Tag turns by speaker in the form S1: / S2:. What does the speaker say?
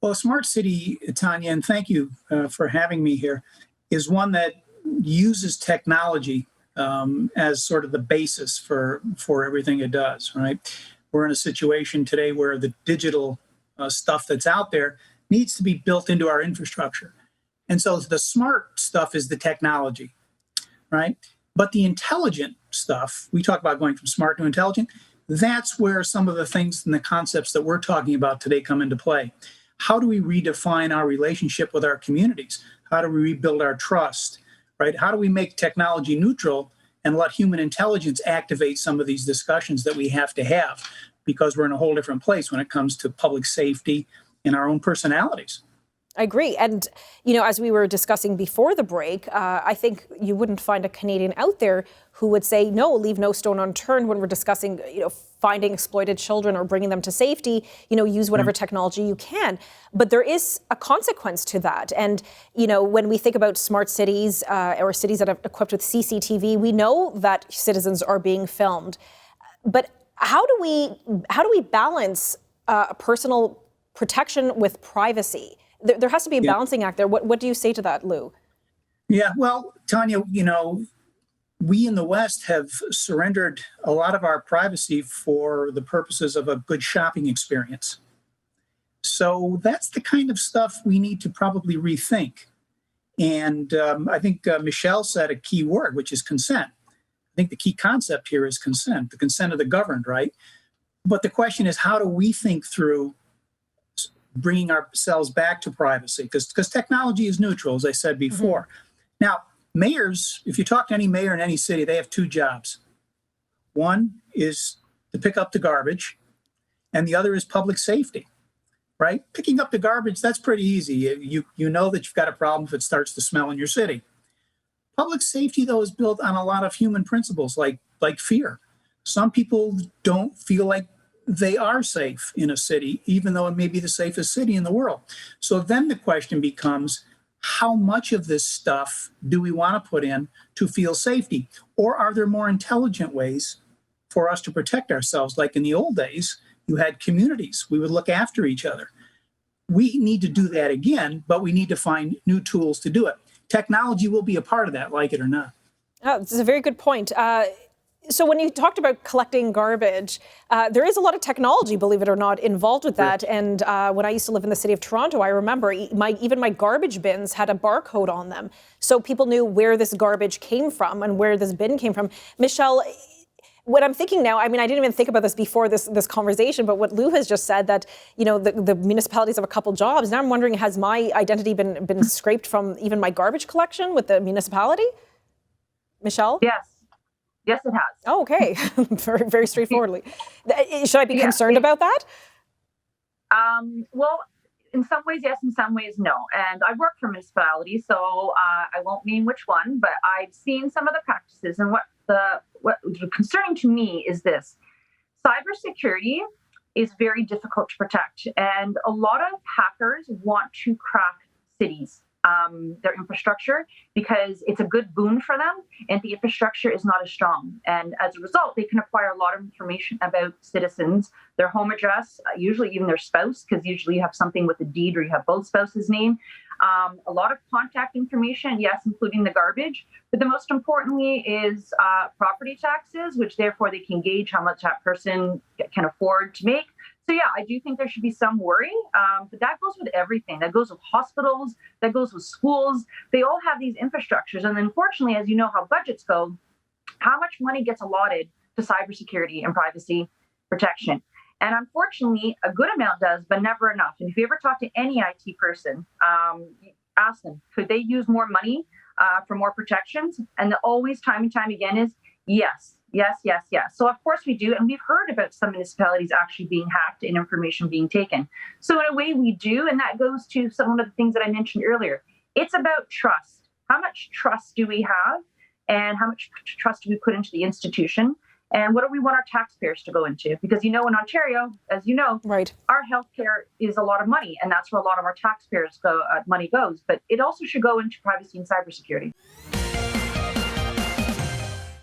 S1: Well, a smart city, Tanya, and thank you for having me here, is one that uses technology as sort of the basis for everything it does. Right? We're in a situation today where the digital stuff that's out there needs to be built into our infrastructure, and so the smart stuff is the technology, right? But the intelligent stuff, we talk about going from smart to intelligent. That's where some of the things and the concepts that we're talking about today come into play. How do we redefine our relationship with our communities? How do we rebuild our trust, right? How do we make technology neutral and let human intelligence activate some of these discussions that we have to have, because we're in a whole different place when it comes to public safety and our own personalities.
S2: I agree. And, as we were discussing before the break, I think you wouldn't find a Canadian out there who would say, no, leave no stone unturned when we're discussing, finding exploited children or bringing them to safety, use whatever technology you can. But there is a consequence to that. And, when we think about smart cities or cities that are equipped with CCTV, we know that citizens are being filmed. But how do we balance personal protection with privacy? There has to be a balancing act there. What do you say to that, Lou?
S1: Yeah, well, Tanya, we in the West have surrendered a lot of our privacy for the purposes of a good shopping experience. So that's the kind of stuff we need to probably rethink. And I think Michelle said a key word, which is consent. I think the key concept here is consent, the consent of the governed, right? But the question is, how do we think through bringing ourselves back to privacy? Because technology is neutral, as I said before. Now, mayors, if you talk to any mayor in any city, they have two jobs. One is to pick up the garbage, and the other is public safety, right? Picking up the garbage, that's pretty easy. You know that you've got a problem if it starts to smell in your city. Public safety, though, is built on a lot of human principles like fear. Some people don't feel like they are safe in a city, even though it may be the safest city in the world. So then the question becomes, how much of this stuff do we want to put in to feel safety? Or are there more intelligent ways for us to protect ourselves? Like in the old days, you had communities. We would look after each other. We need to do that again, but we need to find new tools to do it. Technology will be a part of that, like it or not.
S2: Oh, this is a very good point. So when you talked about collecting garbage, there is a lot of technology, believe it or not, involved with that. And when I used to live in the city of Toronto, I remember even my garbage bins had a barcode on them. So people knew where this garbage came from and where this bin came from. Michelle, what I'm thinking now, I didn't even think about this before this conversation, but what Lou has just said, that, the municipalities have a couple jobs. Now I'm wondering, has my identity been scraped from even my garbage collection with the municipality? Michelle?
S3: Yes, it has.
S2: Oh, okay. Very, very straightforwardly. Should I be concerned about that?
S3: Well, in some ways, yes. In some ways, no. And I work for municipalities, so I won't name which one, but I've seen some of the practices. And what concerning to me is this: cybersecurity is very difficult to protect, and a lot of hackers want to crack cities. Their infrastructure, because it's a good boon for them, and the infrastructure is not as strong. And as a result, they can acquire a lot of information about citizens, their home address, usually even their spouse, because usually you have something with a deed or you have both spouses' name. A lot of contact information, yes, including the garbage. But the most importantly is property taxes, which therefore they can gauge how much that person can afford to make. So yeah, I do think there should be some worry, but that goes with everything. That goes with hospitals, that goes with schools. They all have these infrastructures. And unfortunately, as you know how budgets go, how much money gets allotted to cybersecurity and privacy protection? And unfortunately, a good amount does, but never enough. And if you ever talk to any IT person, ask them, could they use more money for more protections? And the always time and time again is yes. So of course we do. And we've heard about some municipalities actually being hacked and information being taken. So in a way we do. And that goes to some of the things that I mentioned earlier. It's about trust. How much trust do we have? And how much trust do we put into the institution? And what do we want our taxpayers to go into? Because, in Ontario, as you know,
S2: right,
S3: our healthcare is a lot of money, and that's where a lot of our taxpayers money goes. But it also should go into privacy and cybersecurity.